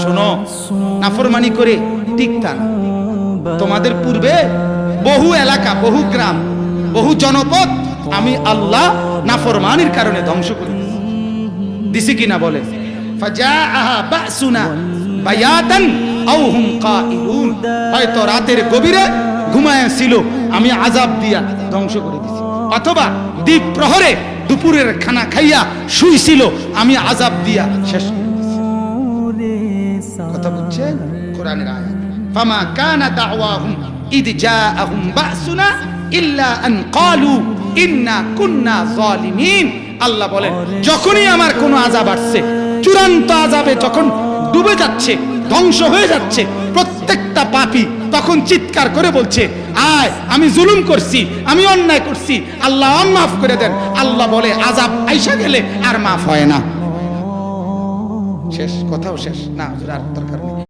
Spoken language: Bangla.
শোনো, নাফরমানি করে টিকতা না। তোমাদের পূর্বে বহু এলাকা, বহু গ্রাম, বহু জনপদ আমি আল্লাহ নাফরমানির কারণে ধ্বংস করে দিছি কিনা বলে। ফাজাআহা বাসুনা বায়াতান আও হুম কাইলুন, হয়তো রাতের গভীরে ঘুমায় ছিল, আমি আযাব দিয়া ধ্বংস করে দিছি, অথবা দ্বীপ প্রহরে দুপুরের খানা খাইয়া শুইছিল, আমি আযাব দিয়া শেষ করে দিছি। কথা বুঝছেন? কোরআনের আয়াত। ফামা কানা দাওয়াহুম ইদ জাআহুম বাসুনা ইল্লা আন ক্বালু ইন্না কুন্না যালিমিন। আল্লাহ বলেন, যখনই আমার কোন আযাব আসছে, চূড়ান্ত আযাবে যখন ডুবে যাচ্ছে, ধ্বংস হয়ে যাচ্ছে প্রত্যেকটা পাপী, তখন চিৎকার করে বলছে, আয় আমি জুলুম করছি, আমি অন্যায় করছি, আল্লাহ মাফ করে দেন। আল্লাহ বলে, আযাব আইসা গেলে আর মাফ হয় না। শেষ, কথাও শেষ না, হুজুর আর দরকার নেই।